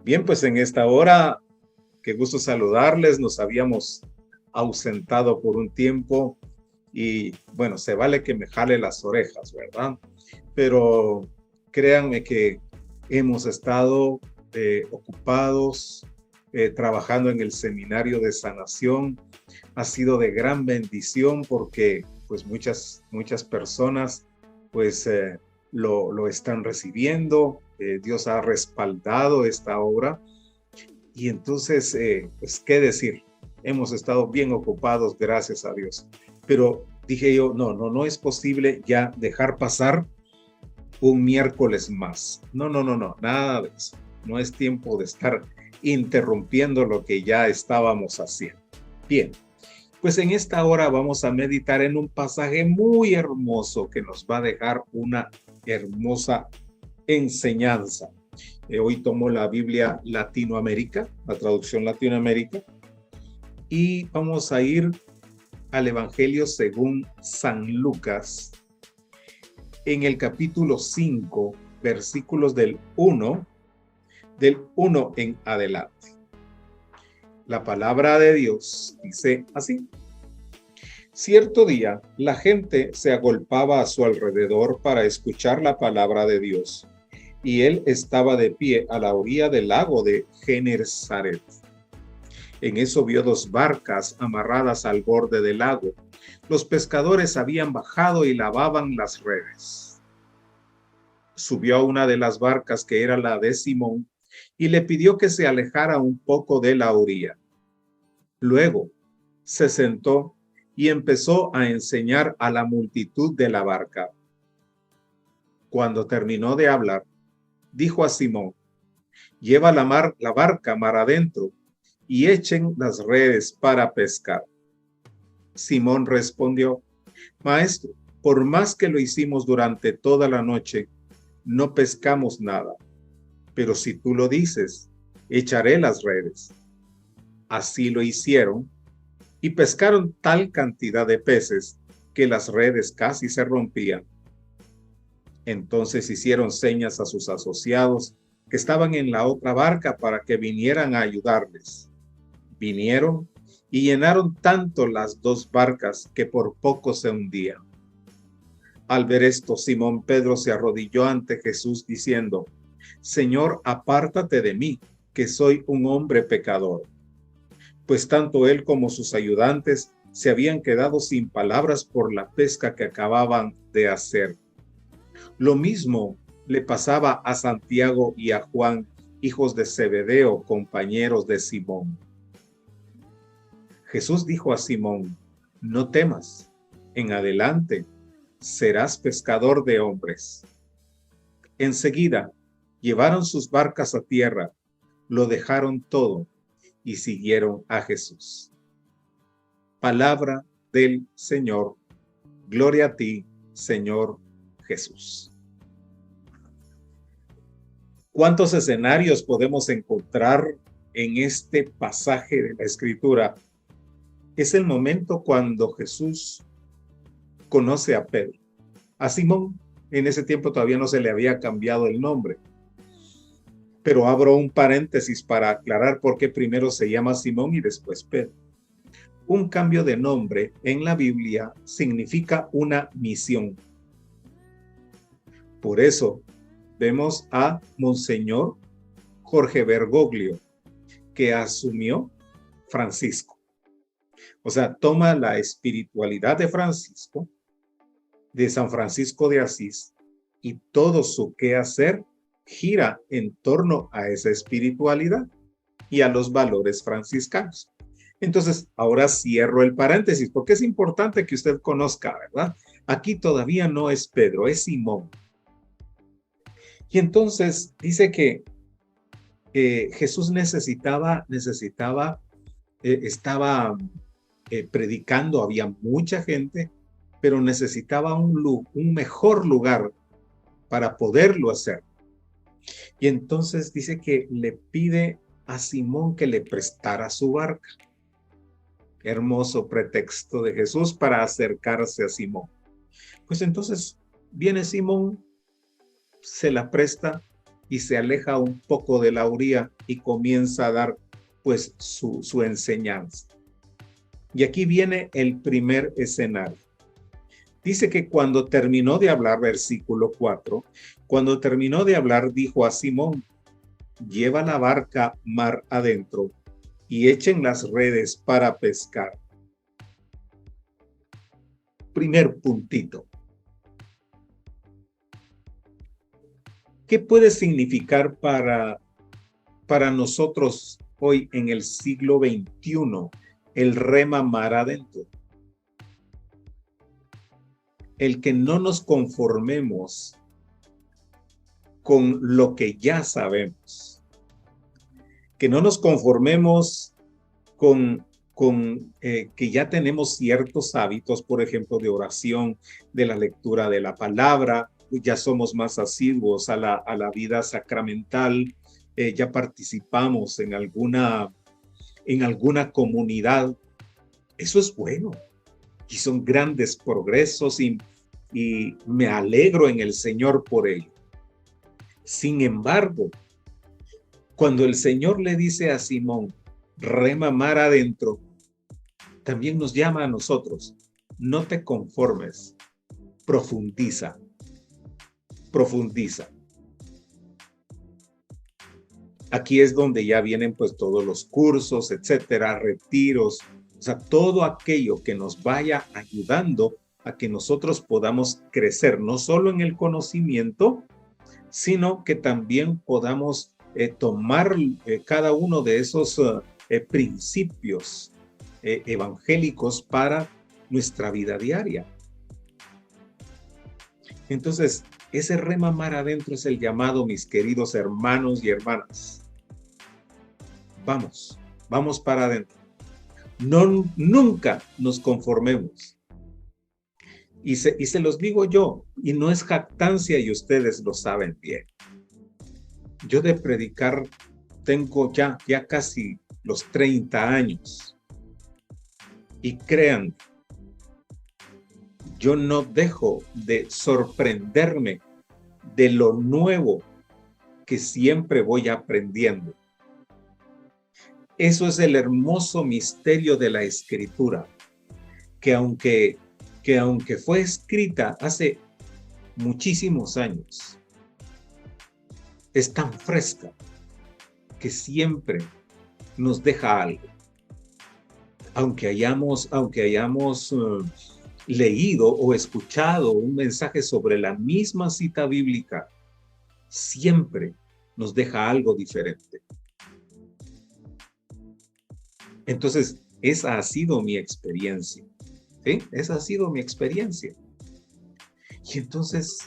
Bien, pues en esta hora, qué gusto saludarles. Nos habíamos ausentado por un tiempo y bueno, se vale que me jale las orejas, ¿verdad? Pero créanme que hemos estado ocupados trabajando en el seminario de sanación. Ha sido de gran bendición porque pues muchas personas pues lo están recibiendo. Dios ha respaldado esta obra y entonces pues qué decir, hemos estado bien ocupados, gracias a Dios. Pero dije yo, no es posible ya dejar pasar un miércoles más. No, nada de eso. No es tiempo de estar interrumpiendo lo que ya estábamos haciendo. Bien, pues en esta hora vamos a meditar en un pasaje muy hermoso que nos va a dejar una hermosa enseñanza. Hoy tomo la Biblia Latinoamérica, la traducción Latinoamérica, y vamos a ir al Evangelio según San Lucas, en el capítulo 5, versículos del 1 en adelante. La palabra de Dios dice así: cierto día, la gente se agolpaba a su alrededor para escuchar la palabra de Dios, y él estaba de pie a la orilla del lago de Genesaret. En eso vio dos barcas amarradas al borde del lago. Los pescadores habían bajado y lavaban las redes. Subió a una de las barcas, que era la de Simón, y le pidió que se alejara un poco de la orilla. Luego se sentó y empezó a enseñar a la multitud de la barca. Cuando terminó de hablar, dijo a Simón: lleva la barca mar adentro y echen las redes para pescar. Simón respondió: Maestro, por más que lo hicimos durante toda la noche, no pescamos nada. Pero si tú lo dices, echaré las redes. Así lo hicieron y pescaron tal cantidad de peces que las redes casi se rompían. Entonces hicieron señas a sus asociados que estaban en la otra barca para que vinieran a ayudarles. Vinieron y llenaron tanto las dos barcas que por poco se hundían. Al ver esto, Simón Pedro se arrodilló ante Jesús diciendo: Señor, apártate de mí, que soy un hombre pecador. Pues tanto él como sus ayudantes se habían quedado sin palabras por la pesca que acababan de hacer. Lo mismo le pasaba a Santiago y a Juan, hijos de Zebedeo, compañeros de Simón. Jesús dijo a Simón: no temas, en adelante serás pescador de hombres. Enseguida llevaron sus barcas a tierra, lo dejaron todo y siguieron a Jesús. Palabra del Señor. Gloria a ti, Señor Jesús. ¿Cuántos escenarios podemos encontrar en este pasaje de la Escritura? Es el momento cuando Jesús conoce a Pedro. A Simón, en ese tiempo todavía no se le había cambiado el nombre. Pero abro un paréntesis para aclarar por qué primero se llama Simón y después Pedro. Un cambio de nombre en la Biblia significa una misión. Por eso vemos a Monseñor Jorge Bergoglio, que asumió Francisco. O sea, toma la espiritualidad de Francisco, de San Francisco de Asís, y todo su quehacer gira en torno a esa espiritualidad y a los valores franciscanos. Entonces, ahora cierro el paréntesis, porque es importante que usted conozca, ¿verdad? Aquí todavía no es Pedro, es Simón. Y entonces dice que Jesús estaba predicando, había mucha gente, pero necesitaba un mejor lugar para poderlo hacer. Y entonces dice que le pide a Simón que le prestara su barca. Hermoso pretexto de Jesús para acercarse a Simón. Pues entonces viene Simón, se la presta y se aleja un poco de la orilla y comienza a dar pues su enseñanza. Y aquí viene el primer escenario. Dice que cuando terminó de hablar, versículo 4, cuando terminó de hablar, dijo a Simón, lleva la barca mar adentro y echen las redes para pescar. Primer puntito. ¿Qué puede significar para nosotros hoy en el siglo XXI el rema mar adentro? El que no nos conformemos con lo que ya sabemos, que no nos conformemos con que ya tenemos ciertos hábitos, por ejemplo, de oración, de la lectura de la palabra, ya somos más asiduos a la vida sacramental, ya participamos en alguna comunidad. Eso es bueno y son grandes progresos y me alegro en el Señor por ello. Sin embargo, cuando el Señor le dice a Simón, rema mar adentro, también nos llama a nosotros, no te conformes, profundiza, profundiza. Aquí es donde ya vienen pues todos los cursos, etcétera, retiros, o sea, todo aquello que nos vaya ayudando a que nosotros podamos crecer, no solo en el conocimiento, sino que también podamos tomar cada uno de esos principios evangélicos para nuestra vida diaria. Entonces, ese rema mar adentro es el llamado, mis queridos hermanos y hermanas. Vamos para adentro. No, nunca nos conformemos. Y se los digo yo, y no es jactancia y ustedes lo saben bien. Yo de predicar tengo ya casi los 30 años. Y crean, yo no dejo de sorprenderme de lo nuevo que siempre voy aprendiendo. Eso es el hermoso misterio de la Escritura, que aunque fue escrita hace muchísimos años, es tan fresca que siempre nos deja algo. Aunque hayamos leído o escuchado un mensaje sobre la misma cita bíblica, siempre nos deja algo diferente. Entonces, esa ha sido mi experiencia. ¿Sí? Esa ha sido mi experiencia. Y entonces,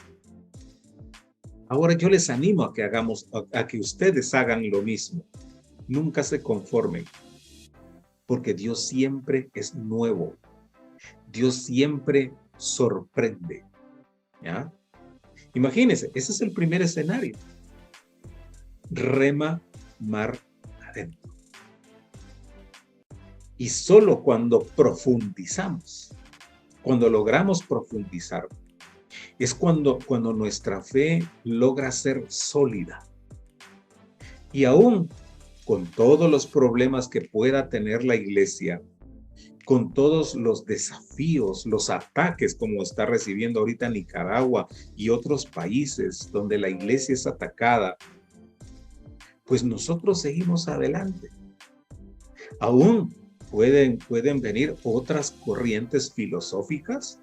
ahora yo les animo a que ustedes hagan lo mismo. Nunca se conformen, porque Dios siempre es nuevo. Dios siempre sorprende. ¿Ya? Imagínense, ese es el primer escenario. Rema mar adentro. Y solo cuando profundizamos, cuando logramos profundizar, es cuando nuestra fe logra ser sólida. Y aún con todos los problemas que pueda tener la iglesia, con todos los desafíos, los ataques como está recibiendo ahorita Nicaragua y otros países donde la iglesia es atacada, pues nosotros seguimos adelante. Aún pueden venir otras corrientes filosóficas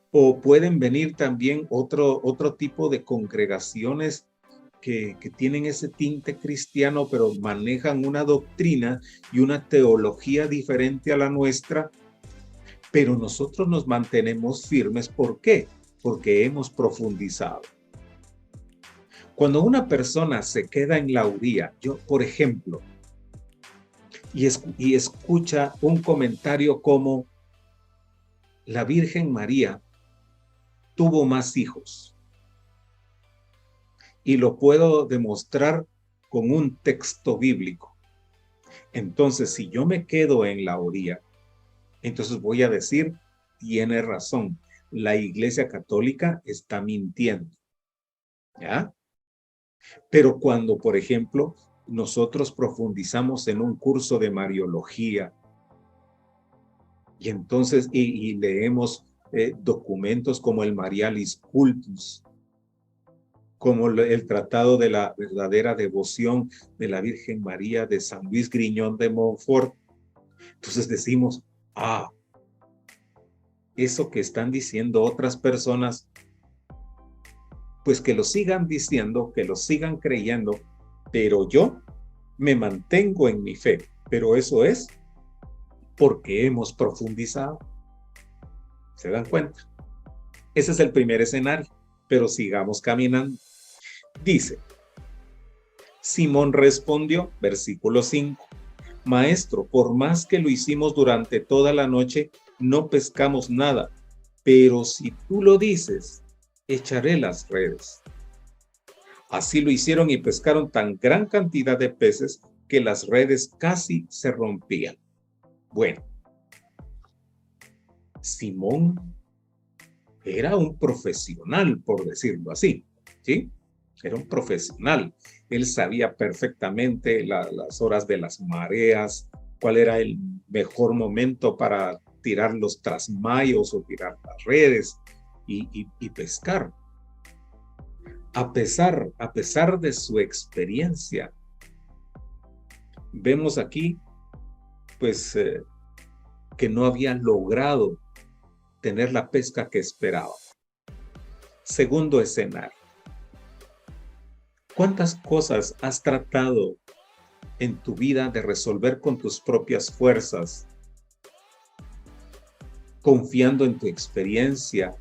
o pueden venir también otro tipo de congregaciones que tienen ese tinte cristiano, pero manejan una doctrina y una teología diferente a la nuestra, pero nosotros nos mantenemos firmes. ¿Por qué? Porque hemos profundizado. Cuando una persona se queda en la orilla, yo, por ejemplo, y escucha un comentario como la Virgen María tuvo más hijos, y lo puedo demostrar con un texto bíblico. Entonces, si yo me quedo en la orilla, entonces voy a decir, tiene razón, la Iglesia Católica está mintiendo. ¿Ya? Pero cuando, por ejemplo, nosotros profundizamos en un curso de Mariología y entonces y leemos documentos como el Marialis Cultus, como el Tratado de la Verdadera Devoción de la Virgen María de San Luis Griñón de Montfort, entonces decimos, ah, eso que están diciendo otras personas, pues que lo sigan diciendo, que lo sigan creyendo, pero yo me mantengo en mi fe. Pero eso es porque hemos profundizado. ¿Se dan cuenta? Ese es el primer escenario, pero sigamos caminando. Dice, Simón respondió, versículo 5, Maestro, por más que lo hicimos durante toda la noche, no pescamos nada, pero si tú lo dices, echaré las redes. Así lo hicieron y pescaron tan gran cantidad de peces que las redes casi se rompían. Bueno, Simón era un profesional, por decirlo así, ¿sí? Era un profesional. Él sabía perfectamente las horas de las mareas, cuál era el mejor momento para tirar los trasmayos o tirar las redes y pescar. A pesar de su experiencia, vemos aquí, pues, que no había logrado tener la pesca que esperaba. Segundo escenario. ¿Cuántas cosas has tratado en tu vida de resolver con tus propias fuerzas, confiando en tu experiencia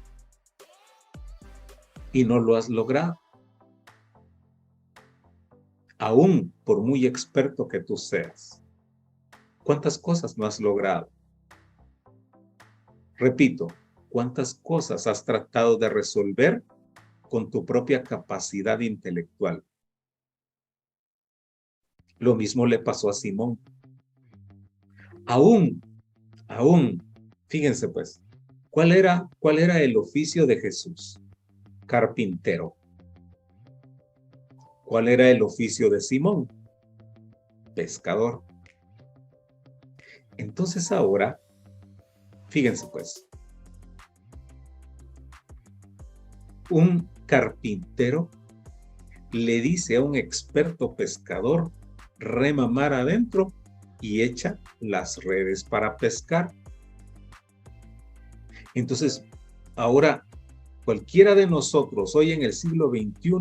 y no lo has logrado? Aún por muy experto que tú seas, ¿cuántas cosas no has logrado? Repito, ¿cuántas cosas has tratado de resolver con tu propia capacidad intelectual? Lo mismo le pasó a Simón. Aún, fíjense pues, ¿cuál era el oficio de Jesús? Carpintero. ¿Cuál era el oficio de Simón? Pescador. Entonces ahora, fíjense pues, un carpintero le dice a un experto pescador, rema mar adentro y echa las redes para pescar. Entonces, ahora, cualquiera de nosotros hoy en el siglo XXI,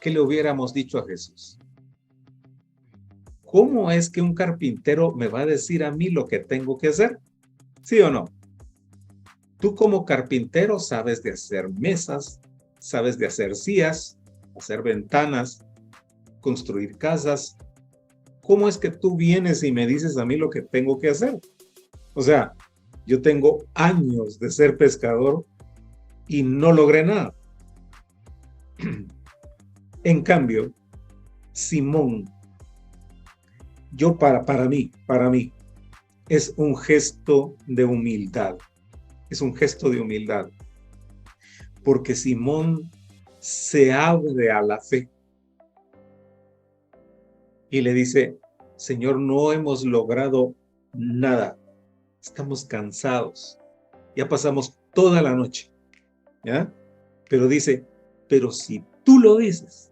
¿qué le hubiéramos dicho a Jesús? ¿Cómo es que un carpintero me va a decir a mí lo que tengo que hacer? ¿Sí o no? Tú como carpintero sabes de hacer mesas, sabes de hacer sillas, hacer ventanas, construir casas. ¿Cómo es que tú vienes y me dices a mí lo que tengo que hacer? O sea, yo tengo años de ser pescador y no logré nada. En cambio, Simón, yo para mí, es un gesto de humildad. Es un gesto de humildad. Porque Simón se abre a la fe y le dice, Señor, no hemos logrado nada. Estamos cansados. Ya pasamos toda la noche. ¿Ya? Pero dice, pero si tú lo dices,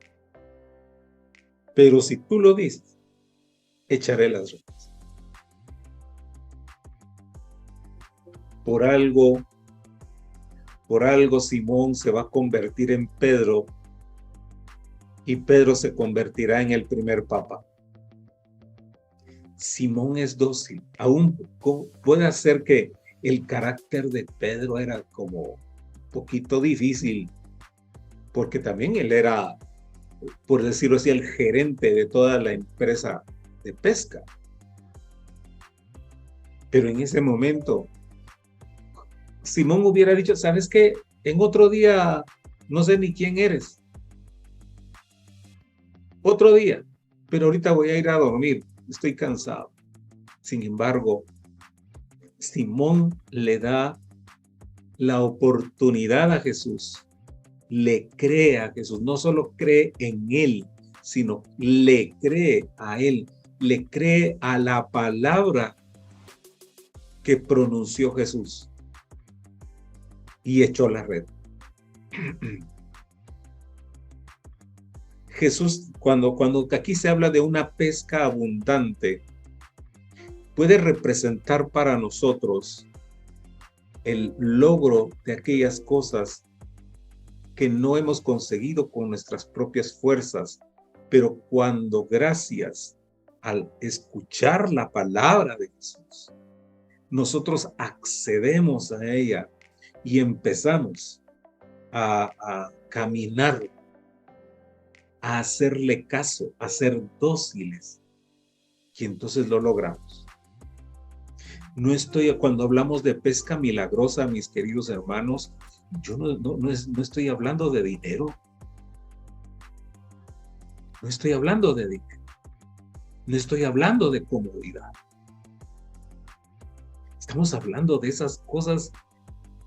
echaré las redes. Por algo Simón se va a convertir en Pedro y Pedro se convertirá en el primer papa. Simón es dócil, aún puede ser que el carácter de Pedro era como un poquito difícil, porque también él era, por decirlo así, el gerente de toda la empresa de pesca. Pero en ese momento, Simón hubiera dicho, ¿sabes qué? En otro día, no sé ni quién eres. Otro día, pero ahorita voy a ir a dormir, estoy cansado. Sin embargo, Simón le da la oportunidad a Jesús, le cree a Jesús, no solo cree en él, sino le cree a Él, le cree a la palabra que pronunció Jesús y echó la red. Jesús, cuando aquí se habla de una pesca abundante, puede representar para nosotros el logro de aquellas cosas que no hemos conseguido con nuestras propias fuerzas, pero cuando gracias al escuchar la palabra de Jesús, nosotros accedemos a ella y empezamos a caminar, a hacerle caso, a ser dóciles, y entonces lo logramos. Cuando hablamos de pesca milagrosa, mis queridos hermanos, yo no estoy hablando de dinero. No estoy hablando de dinero. No estoy hablando de comodidad. Estamos hablando de esas cosas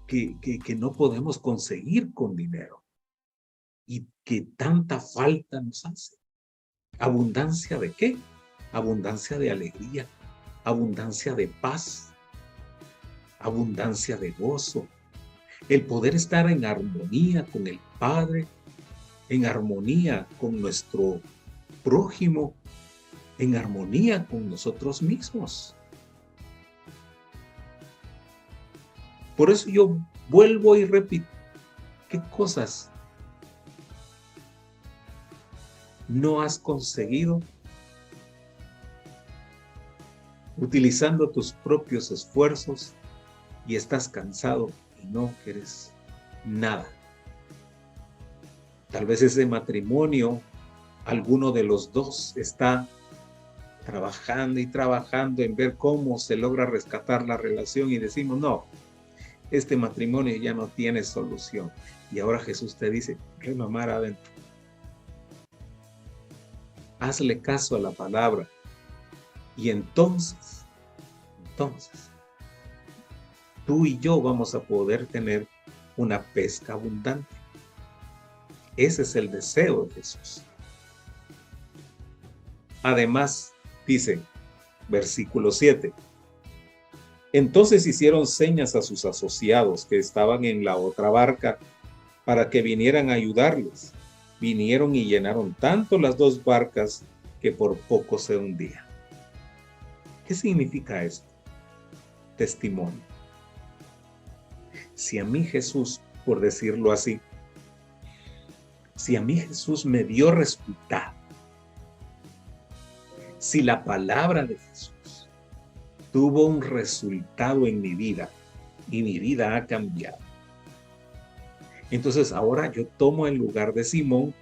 que no podemos conseguir con dinero y que tanta falta nos hace. ¿Abundancia de qué? Abundancia de alegría, abundancia de paz, abundancia de gozo. El poder estar en armonía con el Padre, en armonía con nuestro prójimo, en armonía con nosotros mismos. Por eso yo vuelvo y repito, ¿qué cosas no has conseguido utilizando tus propios esfuerzos y estás cansado y no quieres nada? Tal vez ese matrimonio, alguno de los dos está trabajando y trabajando en ver cómo se logra rescatar la relación y decimos, no, este matrimonio ya no tiene solución. Y ahora Jesús te dice, remamar adentro. Hazle caso a la palabra. Y entonces, tú y yo vamos a poder tener una pesca abundante. Ese es el deseo de Jesús. Además, dice, versículo 7, entonces hicieron señas a sus asociados que estaban en la otra barca para que vinieran a ayudarles. Vinieron y llenaron tanto las dos barcas que por poco se hundían. ¿Qué significa esto? Testimonio. Si a mí Jesús, por decirlo así, si a mí Jesús me dio resultado, si la palabra de Jesús tuvo un resultado en mi vida y mi vida ha cambiado, entonces ahora yo tomo el lugar de Simón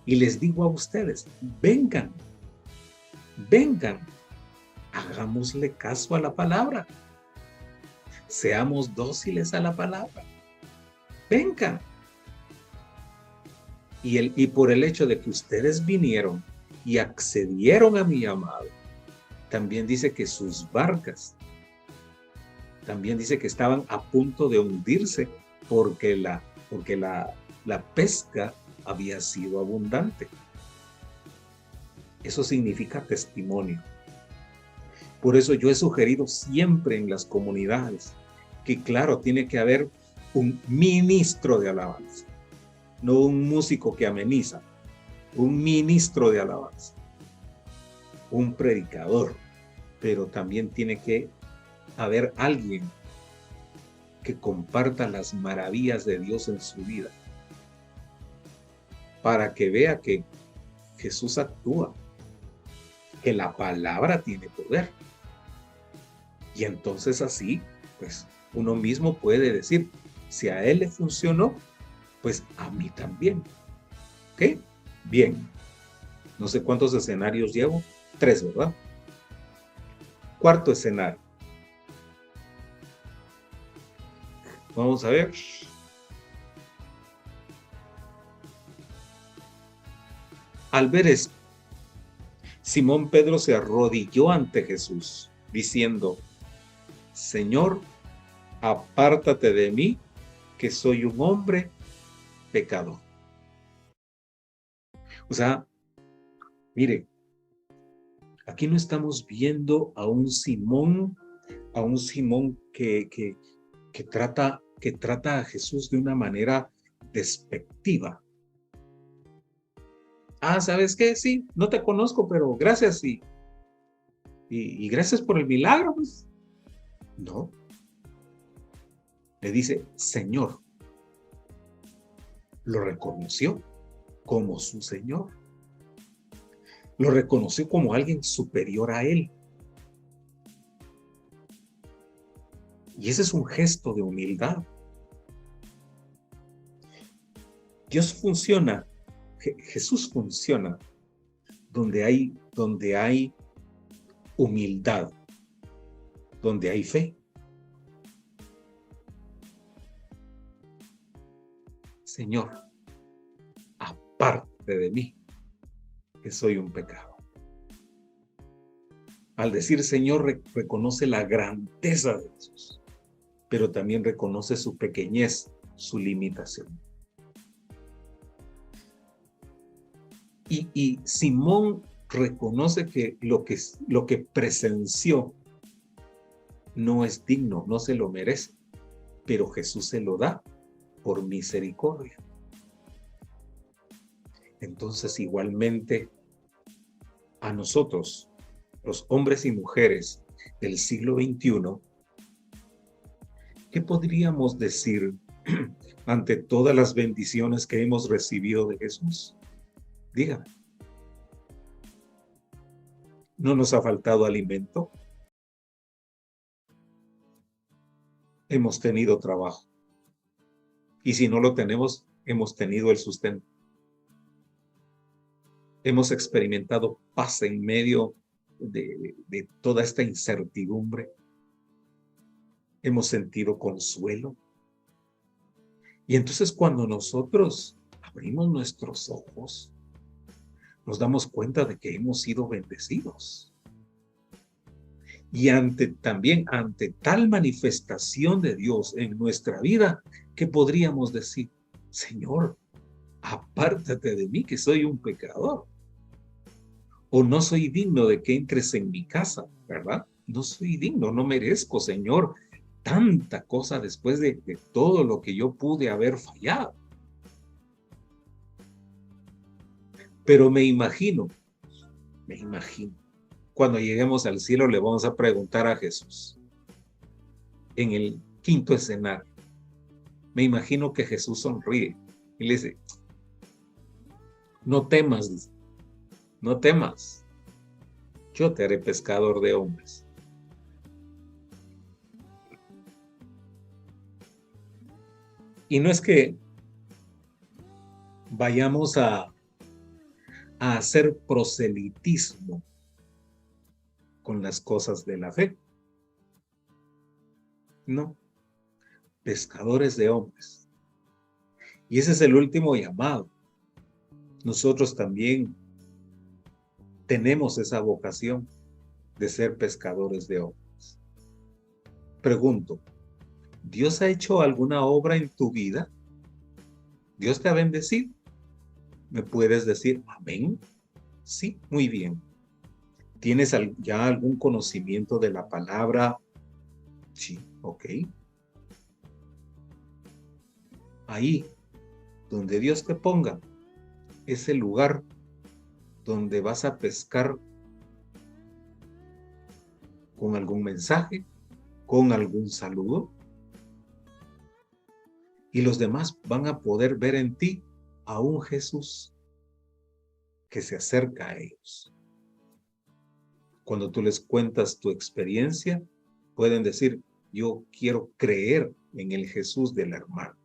y les digo a ustedes, vengan, hagámosle caso a la palabra, seamos dóciles a la palabra, vengan. Y por el hecho de que ustedes vinieron y accedieron a mi llamado, también dice que sus barcas, también dice que estaban a punto de hundirse porque la pesca había sido abundante. Eso significa testimonio. Por eso yo he sugerido siempre en las comunidades que, claro, tiene que haber un ministro de alabanza, no un músico que ameniza, un ministro de alabanza, un predicador, pero también tiene que haber alguien que comparta las maravillas de Dios en su vida, para que vea que Jesús actúa, que la palabra tiene poder. Y entonces así, pues uno mismo puede decir, si a él le funcionó, pues a mí también. ¿Ok? Bien. No sé cuántos escenarios llevo. 3, ¿verdad? Cuarto escenario. Vamos a ver. Al ver esto, Simón Pedro se arrodilló ante Jesús, diciendo, Señor, apártate de mí, que soy un hombre pecador. O sea, Mire, aquí no estamos viendo a un Simón que trata a Jesús de una manera despectiva. ¿Sabes qué? Sí, no te conozco, pero gracias y gracias por el milagro, pues. No, le dice, Señor. Lo reconoció como su Señor. Lo reconoció como alguien superior a él. Y ese es un gesto de humildad. Jesús funciona donde hay humildad, donde hay fe. Señor, aparte de mí, que soy un pecado. Al decir Señor, reconoce la grandeza de Jesús, pero también reconoce su pequeñez, su limitación. Y Simón reconoce que lo que presenció no es digno, no se lo merece, pero Jesús se lo da por misericordia. Entonces, igualmente, a nosotros, los hombres y mujeres del siglo XXI, ¿qué podríamos decir ante todas las bendiciones que hemos recibido de Jesús? Dígame. ¿No nos ha faltado alimento? Hemos tenido trabajo. Y si no lo tenemos, hemos tenido el sustento. Hemos experimentado paz en medio de toda esta incertidumbre. Hemos sentido consuelo. Y entonces cuando nosotros abrimos nuestros ojos, nos damos cuenta de que hemos sido bendecidos. Y también ante tal manifestación de Dios en nuestra vida, ¿qué podríamos decir? Señor, apártate de mí que soy un pecador. O no soy digno de que entres en mi casa, ¿verdad? No soy digno, no merezco, Señor, tanta cosa después de todo lo que yo pude haber fallado. Pero me imagino, cuando lleguemos al cielo le vamos a preguntar a Jesús, en el quinto escenario, me imagino que Jesús sonríe y le dice, no temas, dice, no temas, yo te haré pescador de hombres. Y no es que vayamos a hacer proselitismo con las cosas de la fe. No, pescadores de hombres. Y ese es el último llamado. Nosotros también tenemos esa vocación de ser pescadores de hombres. Pregunto, ¿Dios ha hecho alguna obra en tu vida? ¿Dios te ha bendecido? ¿Me puedes decir amén? Sí, muy bien. ¿Tienes ya algún conocimiento de la palabra? Sí, ok. Ahí, donde Dios te ponga, es el lugar donde vas a pescar con algún mensaje, con algún saludo. Y los demás van a poder ver en ti a un Jesús que se acerca a ellos. Cuando tú les cuentas tu experiencia, pueden decir, yo quiero creer en el Jesús del hermano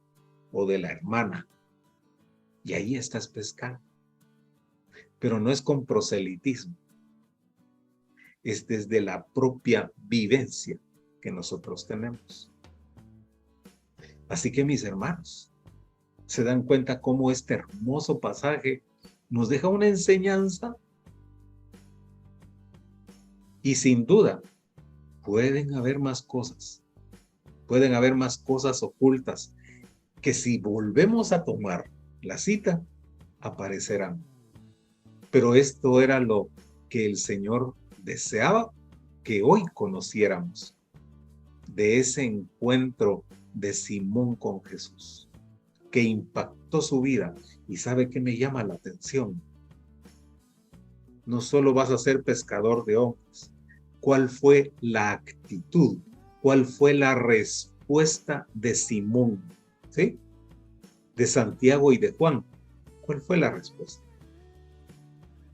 o de la hermana. Y ahí estás pescando. Pero no es con proselitismo. Es desde la propia vivencia que nosotros tenemos. Así que mis hermanos, se dan cuenta cómo este hermoso pasaje nos deja una enseñanza y sin duda pueden haber más cosas ocultas que si volvemos a tomar la cita aparecerán. Pero esto era lo que el Señor deseaba que hoy conociéramos de ese encuentro de Simón con Jesús, que impactó su vida. ¿Y sabe qué me llama la atención? No solo vas a ser pescador de hombres. ¿Cuál fue la actitud? ¿Cuál fue la respuesta de Simón? ¿Sí? De Santiago y de Juan. ¿Cuál fue la respuesta?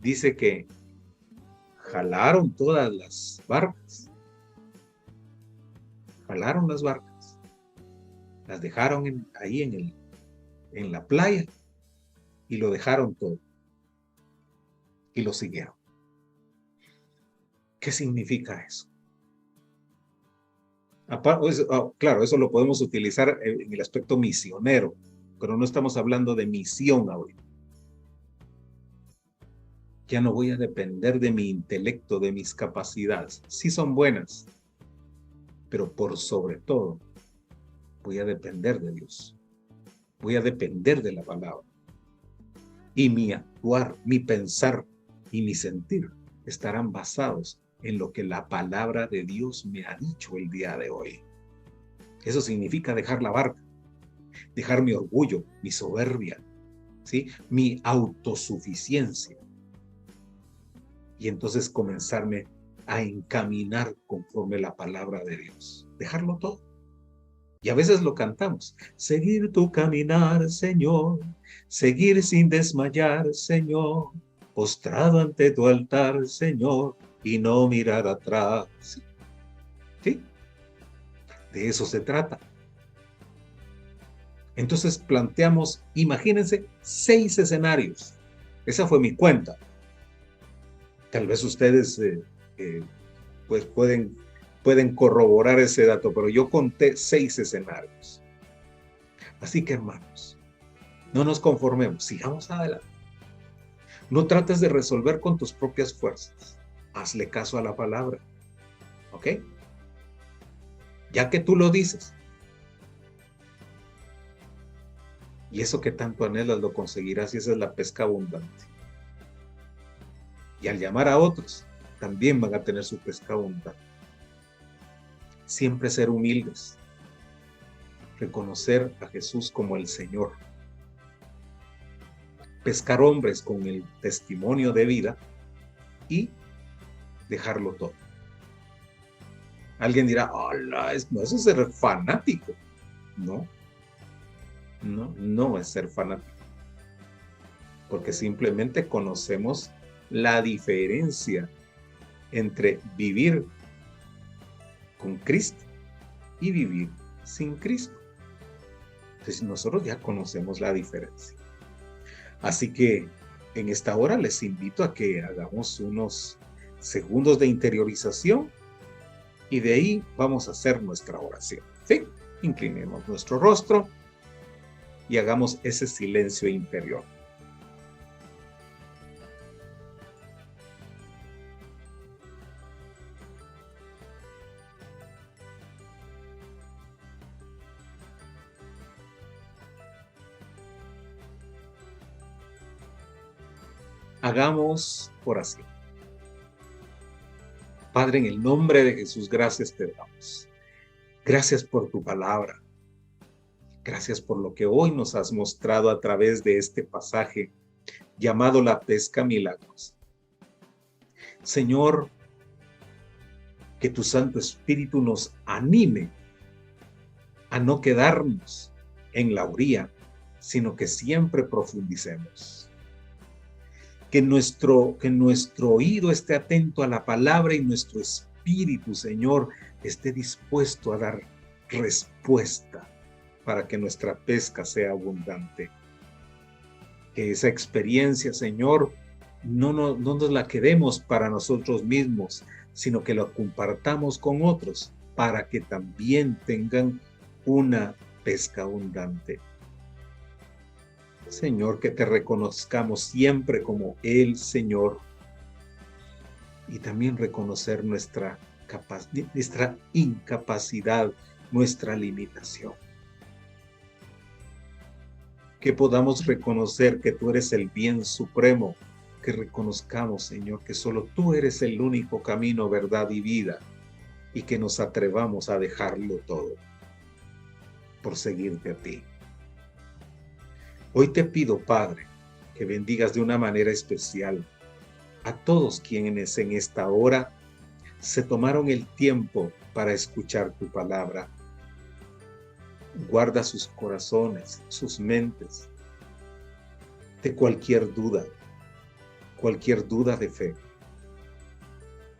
Dice que jalaron todas las barcas. Jalaron las barcas. Las dejaron ahí en la playa y lo dejaron todo. Y lo siguieron. ¿Qué significa eso? Claro, eso lo podemos utilizar en el aspecto misionero, pero no estamos hablando de misión ahorita. Ya no voy a depender de mi intelecto, de mis capacidades. Sí son buenas, pero por sobre todo voy a depender de Dios. Voy a depender de la palabra. Y mi actuar, mi pensar y mi sentir estarán basados en lo que la palabra de Dios me ha dicho el día de hoy. Eso significa dejar la barca, dejar mi orgullo, mi soberbia, ¿sí? Mi autosuficiencia. Y entonces comenzarme a encaminar conforme la palabra de Dios. Dejarlo todo. Y a veces lo cantamos. Seguir tu caminar, Señor. Seguir sin desmayar, Señor. Postrado ante tu altar, Señor. Y no mirar atrás. ¿Sí? De eso se trata. Entonces planteamos, imagínense, 6 escenarios. Esa fue mi cuenta. Tal vez ustedes pues pueden corroborar ese dato, pero yo conté 6 escenarios. Así que, hermanos, no nos conformemos, sigamos adelante. No trates de resolver con tus propias fuerzas. Hazle caso a la palabra. ¿Ok? Ya que tú lo dices. Y eso que tanto anhelas lo conseguirás, y esa es la pesca abundante. Y al llamar a otros, también van a tener su pesca abundante. Siempre ser humildes. Reconocer a Jesús como el Señor. Pescar hombres con el testimonio de vida y dejarlo todo. Alguien dirá, hola, eso es ser fanático. No es ser fanático. Porque simplemente conocemos la diferencia entre vivir con Cristo y vivir sin Cristo. Entonces nosotros ya conocemos la diferencia. Así que en esta hora les invito a que hagamos unos segundos de interiorización y de ahí vamos a hacer nuestra oración. ¿Sí? Inclinemos nuestro rostro y hagamos ese silencio interior. Hagamos oración. Padre, en el nombre de Jesús, gracias te damos. Gracias por tu palabra. Gracias por lo que hoy nos has mostrado a través de este pasaje llamado la pesca milagrosa. Señor, que tu Santo Espíritu nos anime a no quedarnos en la orilla, sino que siempre profundicemos. Que nuestro oído esté atento a la palabra y nuestro espíritu, Señor, esté dispuesto a dar respuesta para que nuestra pesca sea abundante. Que esa experiencia, Señor, no nos la quedemos para nosotros mismos, sino que la compartamos con otros para que también tengan una pesca abundante. Señor, que te reconozcamos siempre como el Señor y también reconocer nuestra incapacidad, nuestra limitación. Que podamos reconocer que tú eres el bien supremo que reconozcamos, Señor, que solo tú eres el único camino, verdad y vida, y que nos atrevamos a dejarlo todo por seguirte a ti. Hoy te pido, Padre, que bendigas de una manera especial a todos quienes en esta hora se tomaron el tiempo para escuchar tu palabra. Guarda sus corazones, sus mentes, de cualquier duda de fe.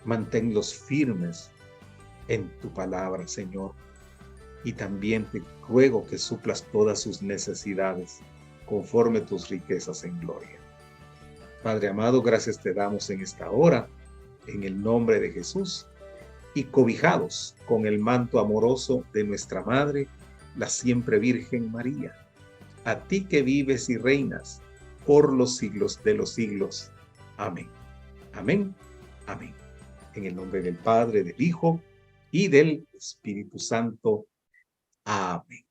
Manténlos firmes en tu palabra, Señor. Y también te ruego que suplas todas sus necesidades conforme tus riquezas en gloria. Padre amado, gracias te damos en esta hora, en el nombre de Jesús, y cobijados con el manto amoroso de nuestra Madre, la siempre Virgen María. A ti que vives y reinas por los siglos de los siglos. Amén. Amén. Amén. En el nombre del Padre, del Hijo y del Espíritu Santo. Amén.